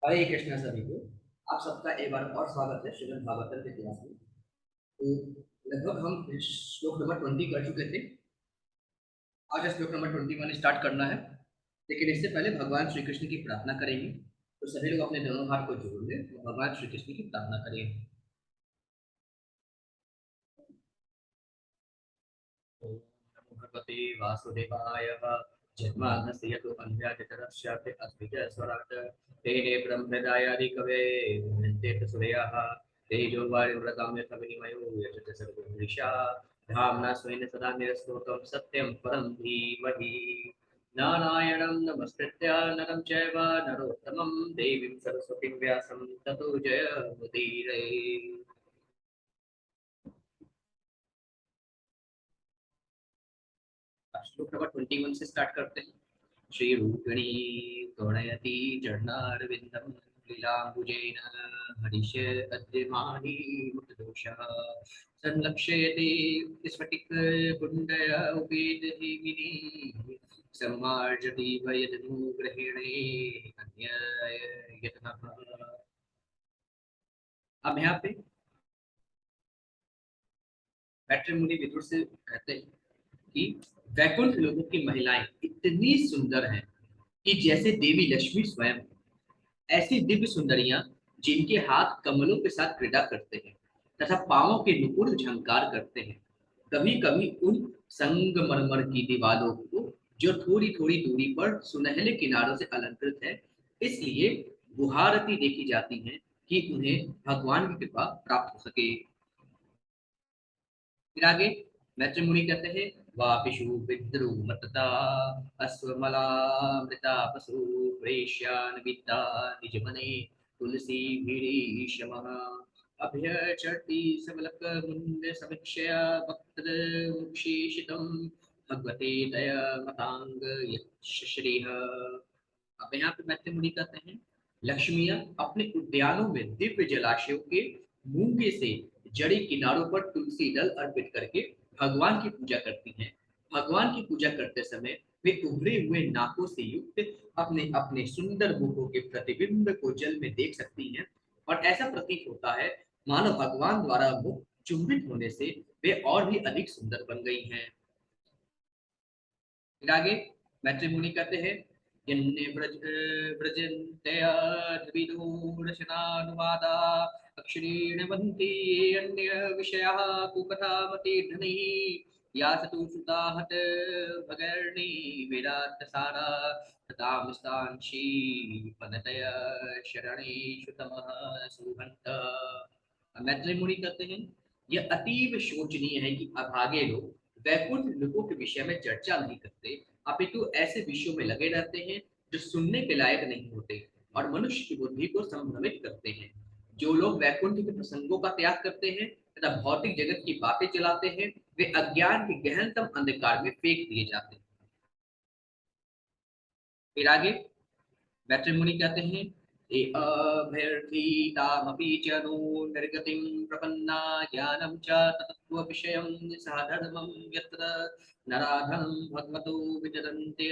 हरे कृष्णा सभी को। आप सबका एक बार और स्वागत है श्रीमद् भागवतम के क्लास में। तो लगभग हम श्लोक नंबर 20 कर चुके थे। आज श्लोक नंबर 21 स्टार्ट करना है, लेकिन इससे पहले भगवान श्री कृष्ण की प्रार्थना करेंगे। तो सभी लोग अपने दोनों हाथ को जोड़ लें और भगवान श्री कृष्ण की प्रार्थना करें। ओम नमो भगवते वासुदेवाय। जन्माद्यस्य यतोऽन्वयादितरस्यापि अस्मिन् तेने ब्रह्महृदायादिकवे वृन्ते सूरयः तेजो वारिमृतां यथा विनिमयो यजते सर्वभूषा धाम्ना स्वेन सदा निरस्तोकं सत्यं परं धीमहि। नारायणं नमस्कृत्य नरं चैव नरोत्तमं देवीं सरस्वतीं व्यासं ततो जयमुदीरये। श्लोक नंबर 21 से स्टार्ट करते हैं। श्री रूपिणी गणयति चरणारविन्दं लीलाम्बुजेन हरिश अद्यमानि मुक्तदोषः संलक्ष्यते स्फटिककुण्डय उपेतहिमिनी सम्मार्जति वयदनुग्रहेणे अन्ययत्नः। अब यहाँ पे मैट्रिमोनी विदुर से कहते हैं कि वैकुंठ लोगों की महिलाएं इतनी सुंदर हैं कि जैसे देवी लक्ष्मी स्वयं। ऐसी दिव्य सुंदरियां जिनके हाथ कमलों के साथ क्रीड़ा करते हैं तथा पांवों के नुपुर झंकार करते हैं। कभी कभी उन संगमरमर की दीवारों को जो थोड़ी थोड़ी दूरी पर सुनहले किनारों से अलंकृत है, इसलिए गुहारती देखी जाती हैं कि उन्हें भगवान की कृपा प्राप्त हो सके। फिर आगे मैत्री मुनि कहते हैं, वापिशु विद्रुमतता अश्वमलामृता पशु प्रेष्यान विद्या निजमने तुलसी भीरीशमः अभ्यचर्ति सबलक मुंड समीक्षया वक्त मुक्षीषितं भगवते दया मतांग श्रीः। अब यहाँ पे मैत्री मुनि कहते हैं, लक्ष्मियां अपने उद्यानों में दिव्य जलाशयों के मूंगे से जड़ी किनारों पर तुलसी दल अर्पित करके भगवान की पूजा करती हैं। भगवान की पूजा करते समय वे उभरे हुए नाकों से युक्त अपने अपने सुंदर मुखों के प्रतिबिंब को जल में देख सकती हैं और ऐसा प्रतीत होता है मानो भगवान द्वारा मुख चुंबित होने से वे और भी अधिक सुंदर बन गई हैं। फिर आगे मैत्री मुनि कहते हैं, यन्ने व्रजन्त्यद्विदूरशनानुवादा अक्षरेण वन्ति ये अन्य विषयाः कुकथामति धनैः या सतु सुताहत भगर्णि वेदान्तसारा ततामस्तांशी पनतय शरणेषु तमः सुहन्त। मैत्री मुनि कहते हैं, यह अतीव शोचनीय है कि अभागे लोग वैकुंठ लोकों के विषय में चर्चा नहीं करते, अपितु ऐसे विषयों में लगे रहते हैं जो सुनने के लायक नहीं होते और मनुष्य की बुद्धि को संभ्रमित करते हैं। जो लोग वैकुंठ के प्रसंगों का त्याग करते हैं तथा भौतिक जगत की बातें चलाते हैं, वे अज्ञान के गहनतम अंधकार में फेंक दिए जाते हैं। फिर आगे मैत्री मुनि कहते हैं, ये अभ्यर्थीतामपि च नो निर्गतिं प्रपन्ना ज्ञानं च तत्त्वविषयं साधर्मं यत्र नराधनं भगवतो विददन्त्य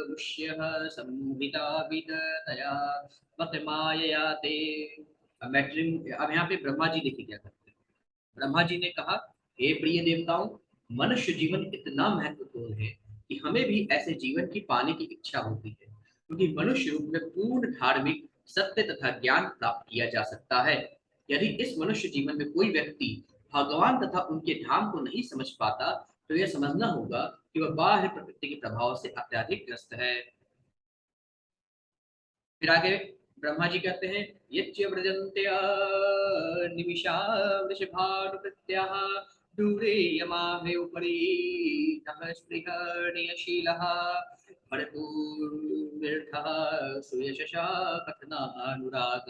मुष्यः सम्मोहिता विदतया मतमायया ते। मैत्री अब यहाँ पे ब्रह्मा जी देखिए क्या करते हैं। ब्रह्मा जी ने कहा, हे प्रिय देवताओं, मनुष्य जीवन इतना महत्वपूर्ण है कि हमें भी ऐसे जीवन की पाने की इच्छा होती है, क्योंकि मनुष्य रूप में पूर्ण धार्मिक सत्य तथा ज्ञान प्राप्त किया जा सकता है। यदि इस मनुष्य जीवन में कोई व्यक्ति भगवान तथा उनके धाम को नहीं समझ पाता, तो यह समझना होगा कि वह बाह्य प्रकृति के प्रभाव से अत्यधिक ग्रस्त है। फिर आगे ब्रह्मा जी कहते हैं, यच्च व्रजन्त्य निमिषा वृषभानुकृत्याः दूरे यमाहे उपरि तः स्पृहणीयशीलः भरतुर्विर्थः सुयशसा कथनानुराग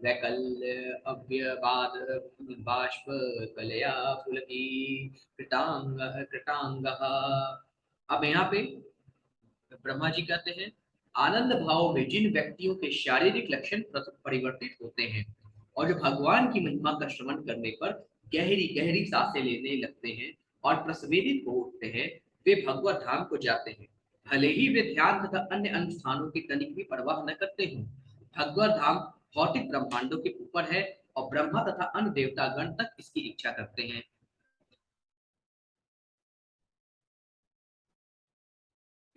वैकल्य अव्यवाद बाष्प कलया पुलकी कृतांगः। अब यहाँ पे ब्रह्मा जी कहते हैं, आनंद भाव में जिन व्यक्तियों के शारीरिक लक्षण परिवर्तित होते हैं और जो भगवान की महिमा का श्रवण करने पर गहरी गहरी सांसें लेने लगते हैं और प्रस्वेदित हो उठते हैं, वे भगवत धाम को जाते हैं, भले ही वे ध्यान तथा अन्य अनुष्ठानों की तनिक भी परवाह न करते हों। भगवत धाम भौतिक ब्रह्मांडों के ऊपर है और ब्रह्मा तथा अन्य देवतागण तक इसकी इच्छा करते हैं।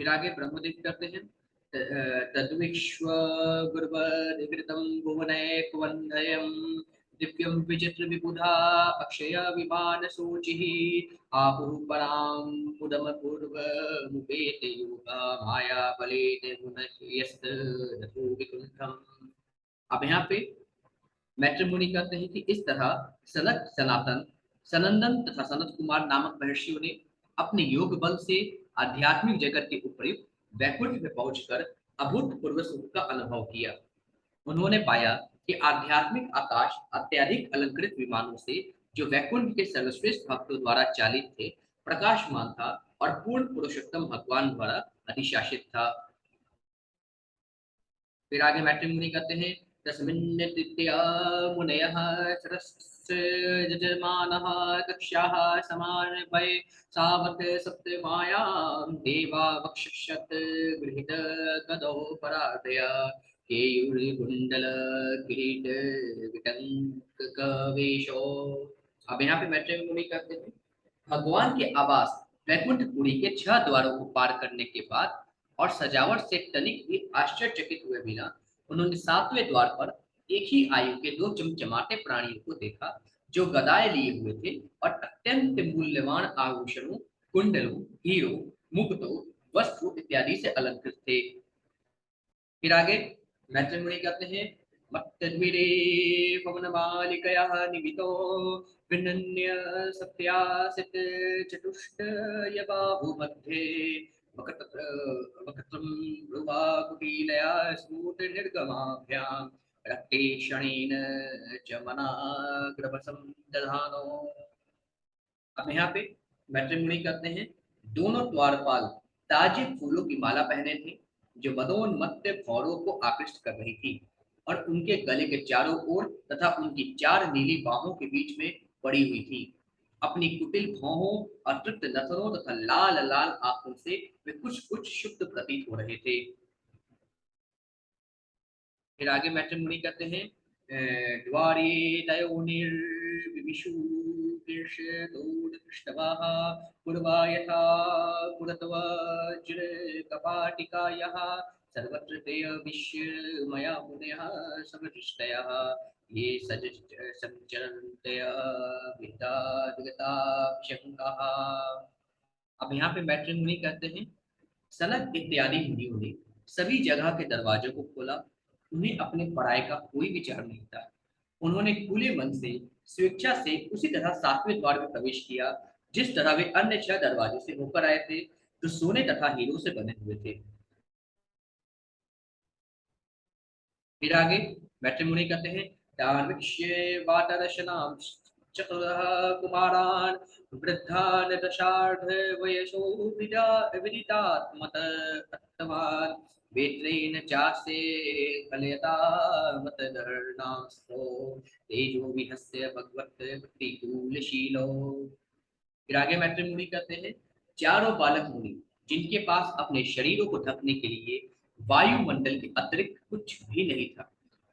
फिर आगे ब्रह्मदेव करते हैं तद्विश्व गुरुवदिकृतं भुवनैकवन्धयम् दिव्यं विचित्र विबुधा अक्षय विमान सूचिः आपुः परां मुदमपूर्वमुपेते योगा माया बलेन मुनयस्त रथो विकुण्ठम्। अब यहाँ पे मैत्री मुनि कहते हैं कि इस तरह सनक सनातन सनंदन तथा सनत कुमार नामक महर्षियों ने अपने योग बल से आध्यात्मिक जगत के उपरि वैकुंठ में पहुंचकर अभूतपूर्व सुख का अनुभव किया। उन्होंने पाया कि आध्यात्मिक आकाश अत्यधिक अलंकृत विमानों से जो वैकुंठ के सर्वश्रेष्ठ भक्तों द्वारा चालित थे प्रकाशमान था और पूर्ण पुरुषोत्तम भगवान द्वारा अधिशासित था। फिर आगे मैत्री मुनि कहते हैं तस्मिन्नित्या मुनयः सरस्य यजमानः कक्ष्याः समानभय सावक सप्तमायां देवा वक्षशत गृहीत गदौ पराधया केयूरकुण्डल किरीट विटंक कवेशो। अब यहाँ पे मैत्री मुनि कहते हैं भगवान के आवास वैकुंठपुरी के 6 द्वारों को पार करने के बाद और सजावट से तनिक भी आश्चर्यचकित हुए बिना उन्होंने 7वें द्वार पर एक ही आयु के 2 चमचमाते प्राणियों को देखा जो गदाएं लिए हुए थे और अत्यंत मूल्यवान आभूषणों कुंडलों हीरो मुकुटों वस्त्रों इत्यादि से अलंकृत थे। फिर आगे मैत्री मुनि कहते हैं मत्तद्विरे पवनमालिकया निमितो विनन्य सत्यासित चतुष्ट यबाहु मध्ये वक्रत्र वक्रत्रं भ्रुवा कुटीलया स्फुट निर्गमाभ्यां रक्ते क्षणेन च मनाग्रभसं दधानो। अब यहाँ पे मैत्री मुनि कहते हैं दोनों द्वारपाल ताजे फूलों की माला पहने थे जो मदोन्मत्त भौरों को आकृष्ट कर रही थी और उनके गले के चारों ओर तथा उनकी 4 नीली बाहों के बीच में पड़ी हुई थी। अपनी कुटिल भौहों और तृप्त नथनों तथा लाल लाल आंखों से वे कुछ कुछ शुद्ध प्रतीत हो रहे थे। फिर आगे मैत्री मुनि कहते हैं द्वारे तयोनिर्विविशु कीर्षदोत्कृष्टवाः पूर्वा यथा पुरतवज्रकपाटिकायाः सर्वत्र ते विश्वमया मुनयः समदृष्टयः ये सञ्चरन्तया विद्यादिगताभिषङ्काः। अब यहाँ पे मैत्री मुनि कहते हैं सनक इत्यादि मुनियों ने सभी जगह के दरवाजों को खोला। उन्हें अपने पढ़ाई का कोई विचार नहीं था। उन्होंने खुले मन से स्वेच्छा से उसी तरह 7वें द्वार में प्रवेश किया जिस तरह वे अन्य 6 दरवाजों से होकर आए थे जो सोने तथा हीरो से बने हुए थे। फिर आगे मैत्री मुनि कहते हैं दार्भिक्ष्ये वातरशनां चतुरः कुमारान् वृद्धान् दशार्ध वयसो विदितात्मत अत्तवान् वेत्रेण चास्य कलयतामतदर्णास्तो तेजो विहस्य भगवत प्रतिकूलशीलो। फिर आगे मैत्री मुनि कहते हैं चारों बालक मुनि जिनके पास अपने शरीरों को ढकने के लिए वायुमंडल के अतिरिक्त कुछ भी नहीं था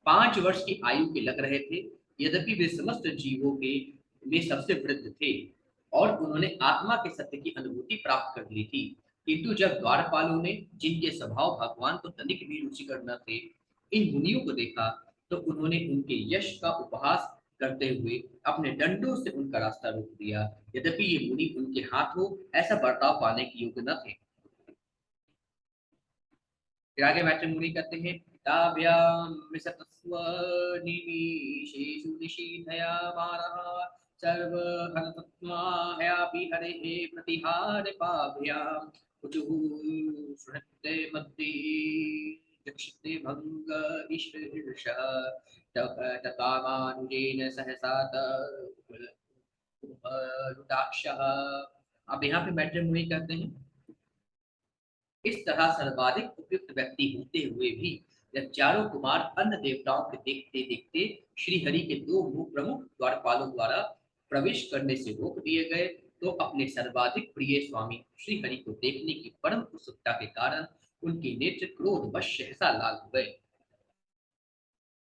5 वर्ष की आयु के लग रहे थे। यद्यपि वे समस्त जीवों के वे सबसे वृद्ध थे और उन्होंने आत्मा के सत्य की अनुभूति प्राप्त कर ली थी किंतु जब द्वारपालों ने जिनके स्वभाव भगवान को तनिक भी रुचिकर न थे इन मुनियों को देखा तो उन्होंने उनके यश का उपहास करते हुए अपने डंडों से उनका रास्ता रोक दिया। यद्यपि ये मुनि उनके हाथों ऐसा बर्ताव पाने के योग्य न थे। फिर आगे मैत्री मुनि कहते हैं ताभ्याम विसतस्व निमीशेषु निशीथया मारः सर्वहरतत्मा हयापि हरेः प्रतिहार पाभ्याम उचुः सुहृते मद्दि दक्षिते भंग ईश्वरः तकामानुजेन सहसा लुटाक्षः। अब यहाँ पे मैत्री मुनि कहते हैं इस तरह सर्वाधिक उपयुक्त व्यक्ति होते हुए भी जब चारों कुमार अन्य देवताओं के देखते देखते श्री हरि के 2 प्रमुख द्वारपालों द्वारा प्रवेश करने से रोक दिए गए तो अपने सर्वाधिक प्रिय स्वामी श्री हरि को देखने की परम उत्सुकता के कारण उनके नेत्र क्रोध वश सहसा लाल हो गए।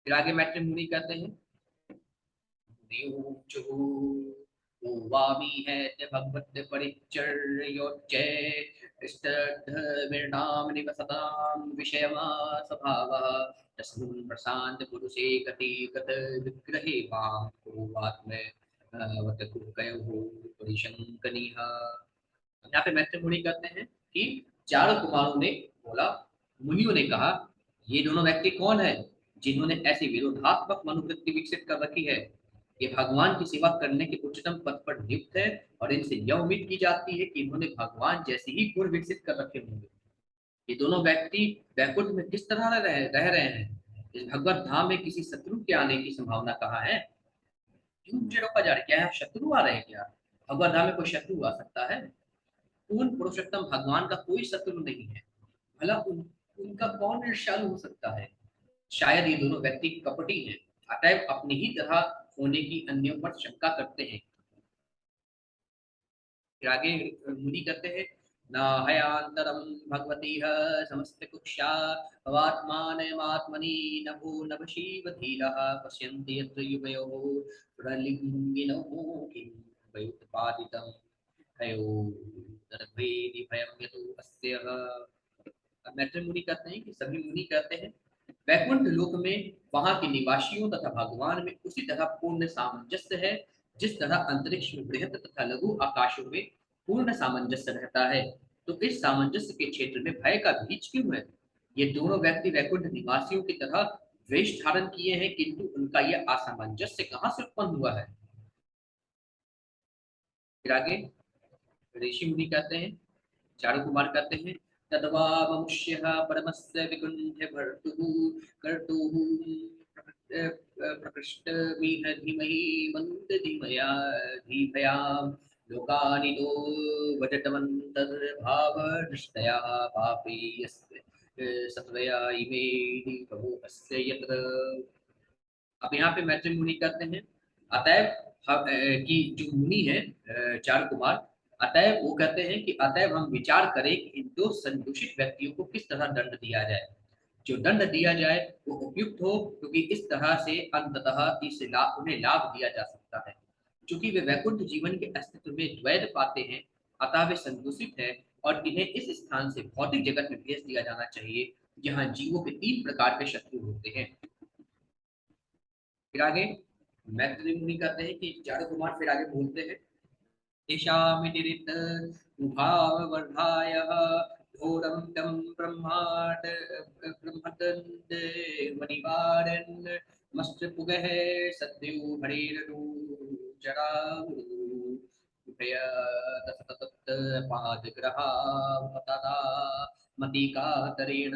फिर आगे मैत्री मुनि कहते हैं वामी है भगवत परिचर्योच्चै स्तद्धमिर्नाम निवसतां विषयमा स्वभावः तस्मिन् प्रशान्त पुरुषे गति गत विग्रहे मां को आत्म वत कुर्कयो परिशंकनिः। यहाँ पे मैत्री मुनि कहते हैं कि चारों कुमारों ने बोला, मुनियों ने कहा, ये दोनों व्यक्ति कौन है जिन्होंने ऐसी विरोधात्मक मनोवृत्ति विकसित कर रखी है। ये भगवान की सेवा करने के उच्चतम पद पर नियुक्त है और इनसे यह उम्मीद की जाती है कि इन्होंने भगवान जैसे ही गुण विकसित कर रखे होंगे। ये दोनों व्यक्ति वैकुंठ में किस तरह रह रहे हैं। इस भगवत धाम में किसी शत्रु के आने की संभावना कहाँ है। क्यों मुझे रोका जा रहा है, क्या है शत्रु आ रहे हैं क्या। भगवत धाम में कोई शत्रु आ सकता है। पूर्ण पुरुषोत्तम भगवान का कोई शत्रु नहीं है। भला उनका कौन ईर्ष्यालु हो सकता है। शायद ये दोनों व्यक्ति कपटी हैं, अतएव अपनी ही तरह होने की अन्यों पर शंका करते हैं। फिर आगे मुनि कहते हैं न हयांतरम भगवती समस्त कुक्षा भवात्मानमात्मनि नभो नभशीव धीरः पश्यन्ति यत्र युवयोः प्रलिङ्गिनो किं वयुत्पादितं हयो दर्भेदि भयं यतो अस्यः। मैत्री मुनि कहते हैं कि सभी मुनि कहते हैं वैकुंठ लोक में वहां के निवासियों तथा भगवान में उसी तरह पूर्ण सामंजस्य है जिस तरह अंतरिक्ष में बृहत तथा लघु आकाशों में पूर्ण सामंजस्य रहता है। तो इस सामंजस्य के क्षेत्र में भय का बीज क्यों है। ये दोनों व्यक्ति वैकुंठ निवासियों की तरह वेश धारण किए हैं, किंतु उनका यह असामंजस्य कहाँ से उत्पन्न हुआ है। फिर आगे ऋषि मुनि कहते हैं, चारु कुमार कहते हैं तद्वा मनुष्यः परमस्य विकुण्ठ भर्तुः कर्तुः प्रकृष्टमिह धीमहि मन्दधिमया धीमयां लोकानितो वदतमन्तर्भावदृष्टया पापी यस्य सत्वया इमे प्रभो अस्य यत्र। अब यहाँ पे मैत्री मुनि कहते हैं अतएव कि जो मुनि है चार कुमार, अतएव वो कहते हैं कि अतएव हम विचार करें कि इन दो संदूषित व्यक्तियों को किस तरह दंड दिया जाए। जो दंड दिया जाए वो उपयुक्त हो, क्योंकि इस तरह से अंततः उन्हें लाभ दिया जा सकता है। क्योंकि वे वैकुंठ जीवन के अस्तित्व में द्वैध पाते हैं, अतः वे संदूषित है और इन्हें इस स्थान से भौतिक जगत में भेज दिया जाना चाहिए जहाँ जीवों के तीन प्रकार के शत्रु होते हैं। फिर आगे मैत्री मुनि कहते हैं कि चारु कुमार फिर आगे बोलते हैं ईशामितिरित उभावर्धायः घोरं तं ब्रह्माट ब्रह्मतन्द मणिवारन् मस्तपुगः सद्यो हरेरनु जरावुरु उभय तततत पादग्रहा मतदा मतिकातरेण।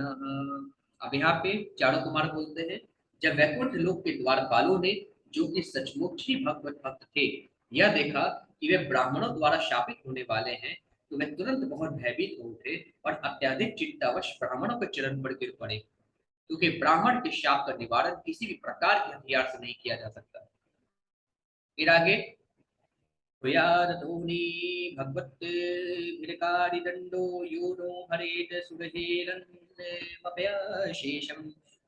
अब यहाँ पे चारु कुमार बोलते हैं जब वैकुंठ लोक के द्वारपालों ने, जो कि सचमुच ही भगवत भक्त थे, यह देखा कि वे ब्राह्मणों द्वारा शापित होने वाले हैं, तो वे तुरंत बहुत भयभीत हो उठे और अत्यधिक चिंतावश ब्राह्मणों के चरण पर गिर पड़े, क्योंकि ब्राह्मण के शाप का निवारण किसी भी प्रकार के हथियार से नहीं किया जा सकता। फिर आगे भगवत दंडो यो नो हरेत सुरहेरन्मपयशेषं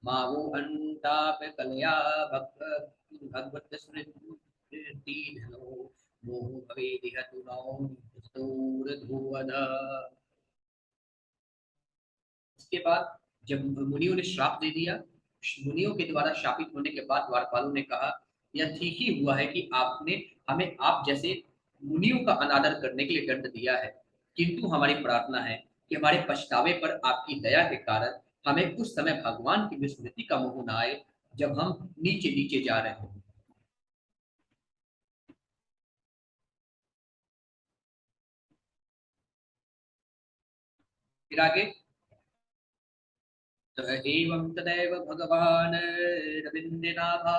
मावो अंताप कलया भगवत स्मृति धनो मोह भवेदिह तुनौ स्तोरधुवद। इसके बाद जब मुनियों ने श्राप दे दिया, मुनियों के द्वारा शापित होने के बाद द्वारपालों ने कहा यह ठीक ही हुआ है कि आपने हमें आप जैसे मुनियों का अनादर करने के लिए दंड दिया है, किंतु हमारी प्रार्थना है कि हमारे पछतावे पर आपकी दया के कारण हमें उस समय भगवान की विस्मृति का मोह न आए जब हम नीचे नीचे जा रहे हों। फिर आगे एवं तदैव भगवान् रवीन्द्रनाभा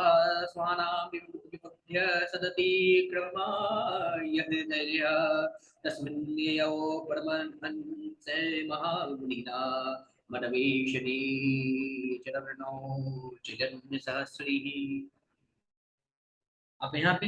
स्वानां विमुख्य सदति क्रममायः धैर्यः तस्मिन् ययौ परमहंस महामुनिना मदवेशनी चरणौ चैतन्यसहस्रीः। अब यहाँ पे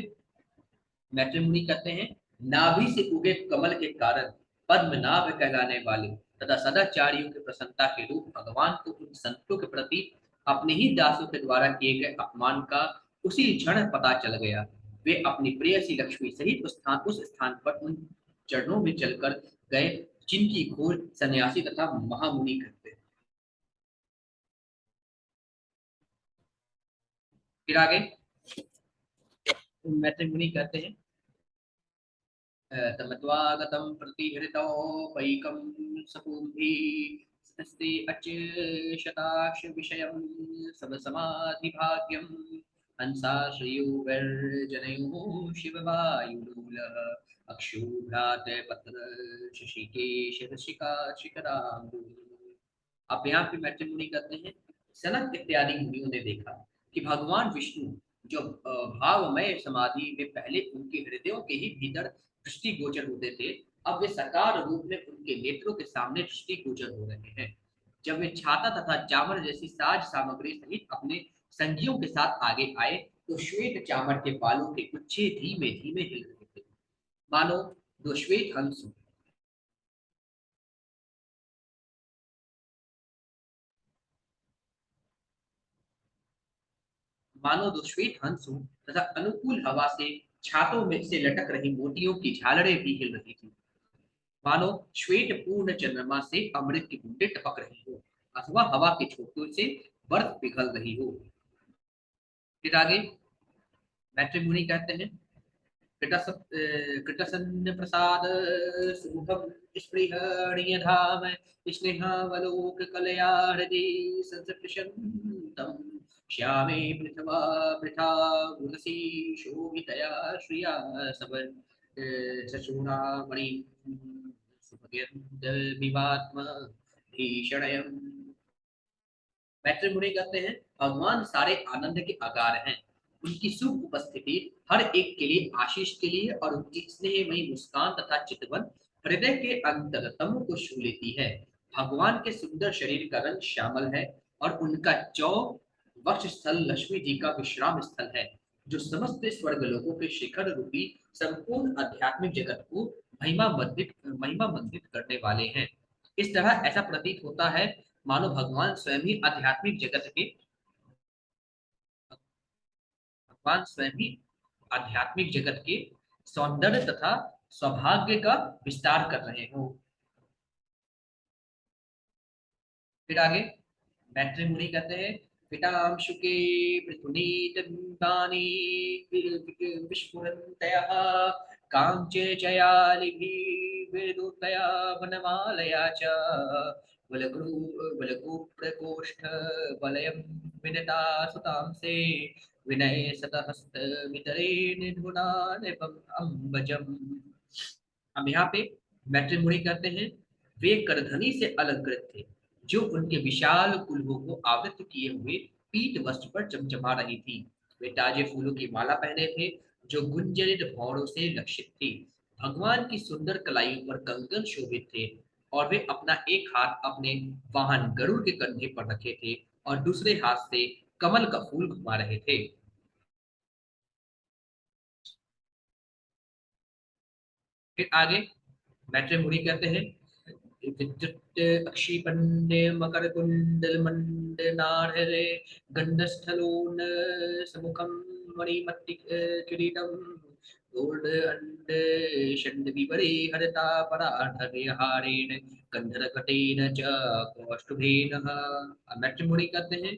मैत्री मुनि कहते हैं नाभि से उगे कमल के कारण पद्मनाभ कहलाने वाले तथा सदाचारियों की प्रसन्नता के रूप भगवान को उन संतों के प्रति अपने ही दासों के द्वारा किए गए अपमान का उसी क्षण पता चल गया। वे अपनी प्रेयसी लक्ष्मी सहित उस स्थान पर उन चरणों में चलकर गए जिनकी खोज सन्यासी तथा महामुनि करते। फिर आगे मैत्री मुनि कहते हैं, तमत्वागतं प्रतिहृतो पैकं सपुंभिः स्ते अच्युताक्ष विषयं समसमाधिभाग्यं हंसाश्रयोर्जनयोः शिववायुलोलः अक्षुभ्रात पत्र शशिकेश ऋषिका शिखराम्बुः। अब यहाँ पे मैत्री मुनि कहते हैं, सनक इत्यादि मुनियों ने देखा कि भगवान विष्णु जो भावमय समाधि में पहले उनके हृदयों के ही भीतर दृष्टि गोचर होते थे, अब वे साकार रूप में उनके नेत्रों के सामने दृष्टि गोचर हो रहे हैं। जब वे छाता तथा चामर जैसी साज सामग्री सहित अपने संगियों के साथ आगे आए तो श्वेत चामर के बालों के गुच्छे धीमे धीमे हिल रहे थे, मानो दो श्वेत हंस हों। मानो दो श्वेत हंस हों तथा अनुकूल हवा से छातों में से लटक रही मोतियों की झालरें भी हिल रही थी, मानो श्वेत पूर्ण चंद्रमा से अमृत की बूंदें टपक रही हो अथवा हवा के झोंकों से बर्फ पिघल रही हो। फिर आगे मैत्री मुनि कहते हैं, कृतसन्न प्रसाद सुमुखम स्पृहणीय धाम स्नेहावलोक कलया हृदि संसृष्टम श्यामे पृथ्वा पृथा उलसी शोभितया श्रिया सब सचूणामणि सुभगेन्द्र विवात्म भीषणयम्। मैत्री मुनि कहते हैं, भगवान सारे आनंद के आगार हैं। उनकी शुभ उपस्थिति हर एक के लिए आशीष के लिए और उनकी स्नेहमयी मुस्कान तथा चितवन हृदय के अंतरतम को छू लेती है। भगवान के सुंदर शरीर का रंग श्यामल है और उनका चौ वक्ष स्थल लक्ष्मी जी का विश्राम स्थल है, जो समस्त स्वर्ग लोगों के शिखर रूपी संपूर्ण आध्यात्मिक जगत को महिमा मंडित करने वाले हैं। इस तरह ऐसा प्रतीत होता है मानो भगवान स्वयं ही आध्यात्मिक जगत के सौंदर्य तथा सौभाग्य का विस्तार कर रहे हो। फिर आगे मैत्री मुनि कहते हैं, पितांशुके पृथुनीत बिंबानि विस्फुरन्तयः कांचे चयालिभिः विदुतया वनमालया च वलगु प्रकोष्ठ वलयं विनता सुतांसे विनय सतहस्त वितरे निधुना अम्बजम। अब यहाँ पे मैत्री मुनि कहते हैं, वे करधनी से अलंकृत थे जो उनके विशाल कुल्हों को आवृत किए हुए पीत वस्त्र पर चमचमा रही थी। वे ताजे फूलों की माला पहने थे जो गुंजरित भौरों से लक्षित थी। भगवान की सुंदर कलाइयों पर कंगन शोभित थे और वे अपना एक हाथ अपने वाहन गरुड़ के कंधे पर रखे थे और दूसरे हाथ से कमल का फूल घुमा रहे थे। फिर आगे मैत्री मुनि कहते हैं, विद्युत अक्षिपन्ने मकरकुण्डलमण्डनार्हरे गण्डस्थलोन समुखं मणिमत्ति किरीटं गौड अंड षण्डविवरे हरता पराढर्यहारेण गन्धर्कटेन च कौस्तुभेन। मैट्रिमोनी कहते हैं,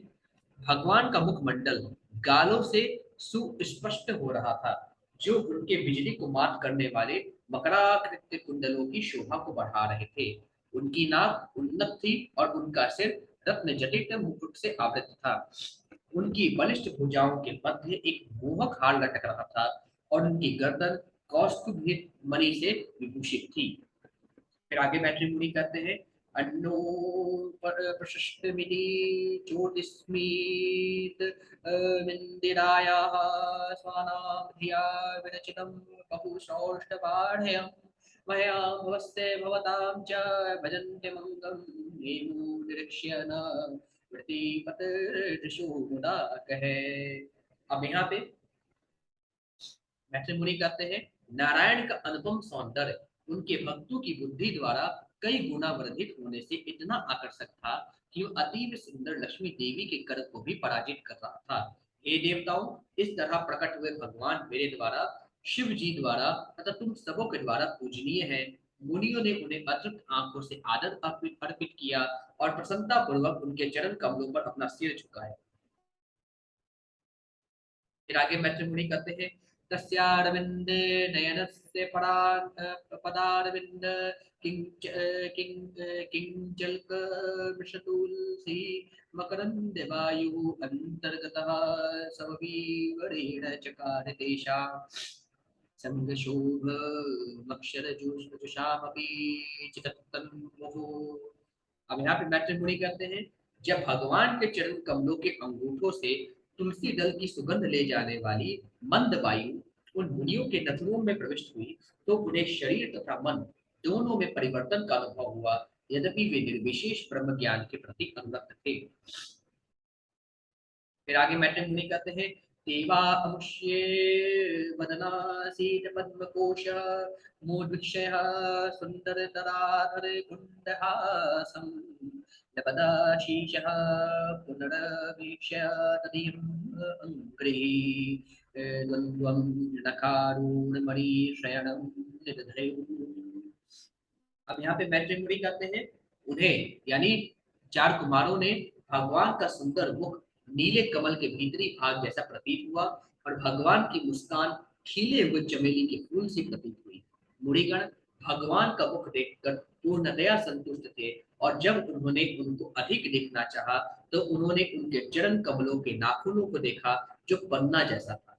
भगवान का मुखमंडल गालों से सुस्पष्ट हो रहा था जो उनके बिजली को मात करने वाले मकराकृत कुंडलों की शोभा को बढ़ा रहे थे। उनकी नाक उन्नत थी और उनका सिर रत्न जटित मुकुट से आवृत था। उनकी बलिष्ठ भुजाओं के मध्य एक मोहक हार लटक रहा था और उनकी गर्दन कौस्तुभ मणि से विभूषित थी। फिर आगे मैत्री मुनि कहते हैं, अन्नो प्रशस्त मिति ज्योतिस्मीत मिन्दिरायाः स्वानां धिया विरचितं बहुसौष्ठवाढयम् मह्यामवस्य भवतां च भजन्ति मङ्गं नेमो निरीक्ष्य न प्रतिपतर्षु मुदा कहे। अब यहाँ पे मैत्री मुनि कहते हैं, नारायण का अनुपम सौंदर्य उनके भक्तों की बुद्धि द्वारा कई गुना वर्धित होने से इतना आकर्षक था कि वह अतीब सुंदर लक्ष्मी देवी के कर को भी पराजित कर रहा था। हे देवताओं, इस तरह प्रकट हुए भगवान मेरे द्वारा, शिव जी द्वारा तथा तुम सबों के द्वारा पूजनीय है। मुनियों ने उन्हें अतृप्त आंखों से आदर अर्पित अर्पित किया और प्रसन्नता पूर्वक उनके चरण कमलों पर अपना सिर झुकाया। फिर आगे मैत्री मुनि कहते हैं, तस्यारविंदे नयनस्य पदारविंद किंच किंचल्क वृषतुलसी मकरंद वायु अंतर्गतः समवीवरेण चकार तेषाम् संगशोभ मक्षरजुषामपि चितत्तम मुहुः। अब यहाँ पे मैत्री मुनि कहते हैं, जब भगवान के चरण कमलों के अंगूठों से तुलसी दल की सुगंध ले जाने वाली मंद वायु उन मुनियों के नथुनों में प्रविष्ट हुई, तो उन्हें शरीर तथा मन दोनों में परिवर्तन का अनुभव हुआ, यद्यपि वे निर्विशेष ब्रह्म ज्ञान के प्रति अनुरक्त थे। फिर आगे मैत्री मुनि कहते हैं, देवा अमुष्ये वदना सीत पद्मकोश मूर्धक्षय सुंदरतराधर कुंडहासं लपदाशीषः पुनरवीक्ष्य तदीयम् अङ्घ्रिः द्वन्द्वं नखारूढमणिशयनं निदधयुः। अब यहाँ पे मैत्री मुनि कहते हैं, उन्हें यानी चार कुमारों ने भगवान का सुंदर मुख नीले कमल के भीतरी भाग जैसा प्रतीत हुआ और भगवान की मुस्कान खिले हुए चमेली के फूल सी प्रतीत हुई। मुनिगण भगवान का मुख देखकर पूर्णतया संतुष्ट थे और जब उन्होंने उनको अधिक देखना चाहा तो उन्होंने उनके चरण कमलों के नाखूनों को देखा जो पन्ना जैसा था।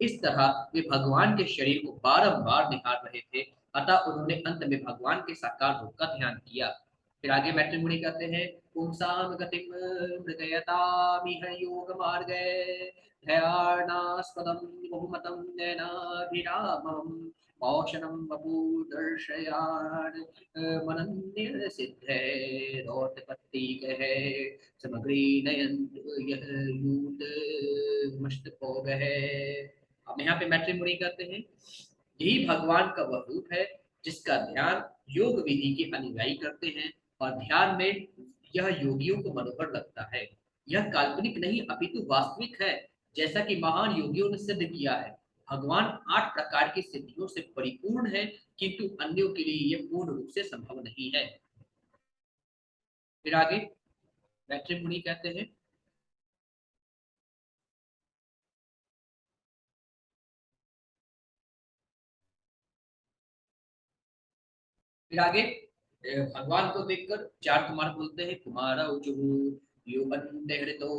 इस तरह वे भगवान के शरीर को बारंबार निहार रहे थे, अतः उन्होंने अंत में भगवान के साकार रूप का ध्यान किया। फिर आगे मैत्री मुनि कहते हैं, पुंसाम गतिम मृगयतामिह योग मार्गे ध्यानास्पदम बहुमतम नैनाभिरामम औषणम वपु दर्शयान मनन्य सिद्धे दौतपत्ति कहे समग्री नयन यह यूत मस्त भोग है। अब यहाँ पे मैत्री मुनि कहते हैं, यही भगवान का वह रूप है जिसका ध्यान योग विधि के अनुयायी करते हैं और ध्यान में यह योगियों को मनोहर लगता है। यह काल्पनिक नहीं अपितु वास्तविक है, जैसा कि महान योगियों ने सिद्ध किया है। भगवान 8 प्रकार की सिद्धियों से परिपूर्ण है, किंतु अन्यों के लिए यह पूर्ण रूप से संभव नहीं है। फिर आगे मैत्री मुनि कहते हैं, फिर आगे भगवान को देखकर चार कुमार बोलते हैं, कुमार ऊचुः यो वन्दे हृतो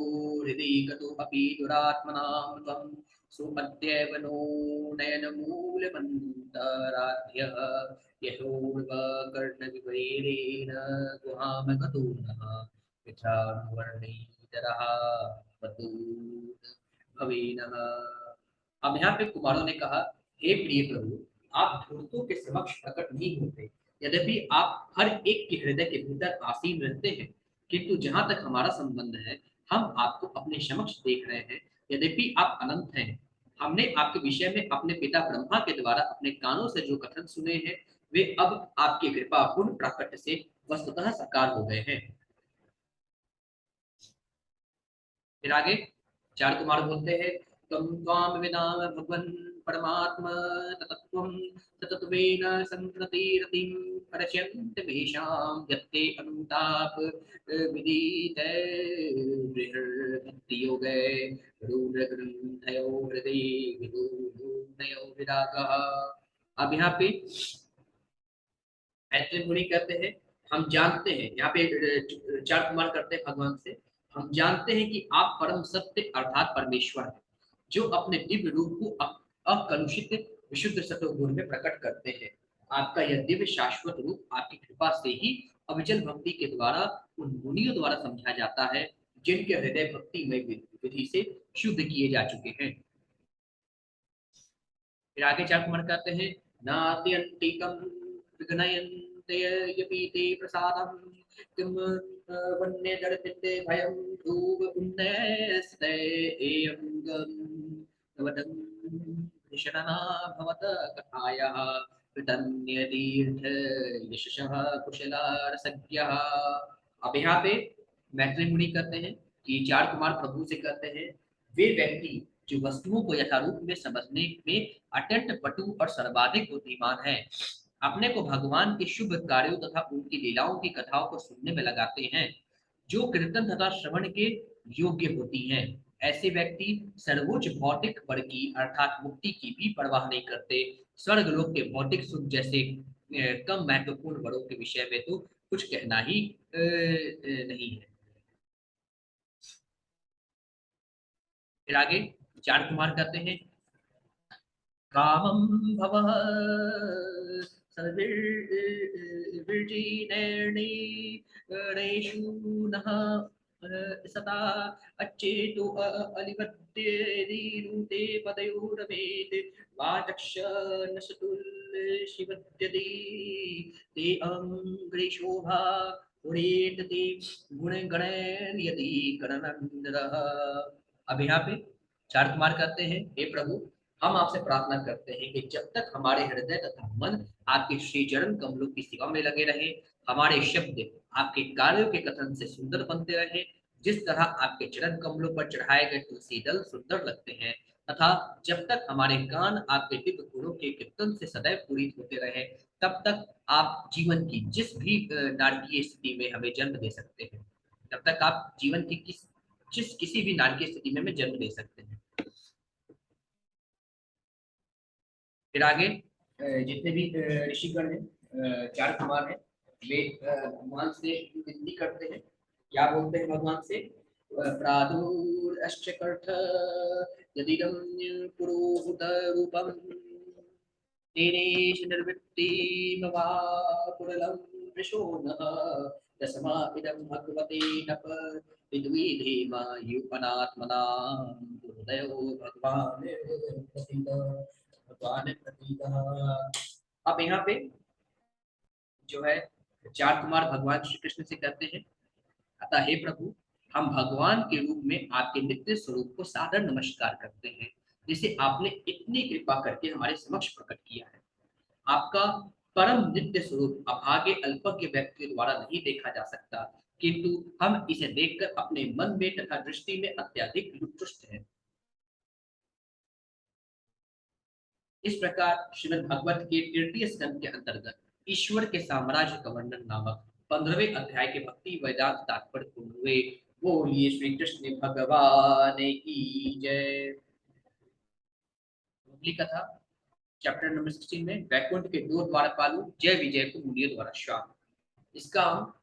हृदि गतो अपि दुरात्मनां त्वं सुमत्येव नो नयनमूलमन्तराध्यः यशोर्वकर्णविवरेण गुहां गतो नः यथानुवर्णितरः वदूत भवेनः। अब यहाँ पे कुमारों ने कहा, हे प्रिय प्रभु, आप धूर्तों के समक्ष प्रकट नहीं होते, यद्यपि आप हर एक के हृदय के भीतर आसीन रहते हैं, किंतु जहां तक हमारा संबंध है, हम आपको अपने समक्ष देख रहे हैं, यद्यपि आप अनंत हैं। हमने आपके विषय में अपने पिता ब्रह्मा के द्वारा अपने कानों से जो कथन सुने हैं, वे अब आपकी कृपा पूर्ण प्राकट्य से वस्तुतः साकार हो गए हैं। फिर आगे चार कुमार बोलते हैं, तम त्वाम विदाम भगवन् परमात्मा तत्त्वं तत्त्वेन संप्रतिरतिं रचयन्त वेषां यत्ते अनुताप विदिते बृहद्भक्तियोगे रूढग्रन्थयो हृदि विदुर्नयो विरागः। अब यहाँ पे ऐसे मुनि कहते हैं, हम जानते हैं, यहाँ पे चार कुमार करते हैं भगवान से, हम जानते हैं कि आप परम सत्य अर्थात परमेश्वर हैं, जो अपने दिव्य रूप को अकलुषित विशुद्ध सतोगुण में प्रकट करते हैं। आपका यह दिव्य शाश्वत रूप आपकी कृपा से ही अविचल भक्ति के द्वारा उन मुनियों द्वारा समझा जाता है, जिनके हृदय भक्ति में विधि से शुद्ध किए जा चुके हैं। फिर आगे चार कुमार कहते हैं, नात्यंतिकं विघ्नयन्ते यपीते प्रसादं किं वन्यदर्पिते भयं धूप पुण्यस्ते एयं गं नवदं कृष्णना भवत कथायाः कृतन्यतीर्थ यशः कुशलारसज्ञः। अब यहाँ पे मैत्री मुनि कहते हैं कि चार कुमार प्रभु से कहते हैं, वे व्यक्ति जो वस्तुओं को यथारूप में समझने में अत्यंत पटु और सर्वाधिक बुद्धिमान है, अपने को भगवान के शुभ कार्यों तथा उनकी लीलाओं की कथाओं को सुनने में लगाते हैं, जो कीर्तन तथा श्रवण के योग्य होती हैं। ऐसे व्यक्ति सर्वोच्च भौतिक बल की अर्थात मुक्ति की भी परवाह नहीं करते। स्वर्ग लोक के भौतिक सुख जैसे कम महत्वपूर्ण बड़ों के विषय में तो कुछ कहना ही नहीं है। फिर आगे चार कुमार कहते हैं, कामं भवः सर्वैर्विजीर्णेषु नः सदा अच्छेतु अलिपद्येदीनुते पदयोरभेद वाचक्ष नशतुल्शिवद्यति ते अङ्घ्रिशोभा पुरेत ते गुणगणैर्यति गणनन्दरः। अब यहाँ पे चार कुमार कहते हैं, हे प्रभु, हम आपसे प्रार्थना करते हैं कि जब तक हमारे हृदय तथा मन आपके श्री चरण कमलों की सेवा में लगे रहे, हमारे शब्द आपके कार्यों के कथन से सुंदर बनते रहे, जिस तरह आपके चरण कमलों पर चढ़ाए गए तुलसी दल सुंदर लगते हैं, तथा जब तक हमारे कान आपके दिव्य गुणों के कीर्तन से सदैव पूरित होते रहे, तब तक आप जीवन की जिस भी नारकीय स्थिति में हमें जन्म दे सकते हैं, तब तक आप जीवन की किसी भी नारकीय स्थिति में हमें जन्म दे सकते हैं। फिर आगे जितने भी ऋषिगण हैं, चार कुमार हैं, वे भगवान से विनती करते हैं। क्या बोलते हैं भगवान से? प्रादुरश्च यदिदं पुरोहुत रूपं तेनेश निर्वृत्तिमवापुरलं वृषोणः दशमा इदं भगवते नप विद्विधीमायुपनात्मना हृदयो भगवान् अब यहाँ पे जो है चार कुमार भगवान श्री कृष्ण से कहते हैं, अतः हे प्रभु, हम भगवान के रूप में आपके नित्य स्वरूप को सादर नमस्कार करते हैं, जिसे आपने इतनी कृपा करके हमारे समक्ष प्रकट किया है। आपका परम नित्य स्वरूप अभागे अल्पज्ञ व्यक्ति द्वारा नहीं देखा जा सकता, किंतु हम इसे देखकर अपने मन में तथा दृष्टि में अत्यधिक उत्कृष्ट है। इस प्रकार श्रीमद् भागवत के तृतीय स्कंद के अंतर्गत ईश्वर के साम्राज्य का वर्णन नामक 15वें अध्याय के भक्ति वेदांत तात्पर्य पूर्ण हुए। बोलिए श्री कृष्ण भगवान की जय। अगली कथा चैप्टर नंबर 16 में वैकुंठ के दो द्वारपालों जय विजय को मुनियों द्वारा श्राप, इसका हम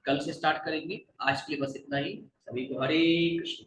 कल से स्टार्ट करेंगे। आज के लिए बस इतना ही। सभी को हरे कृष्ण।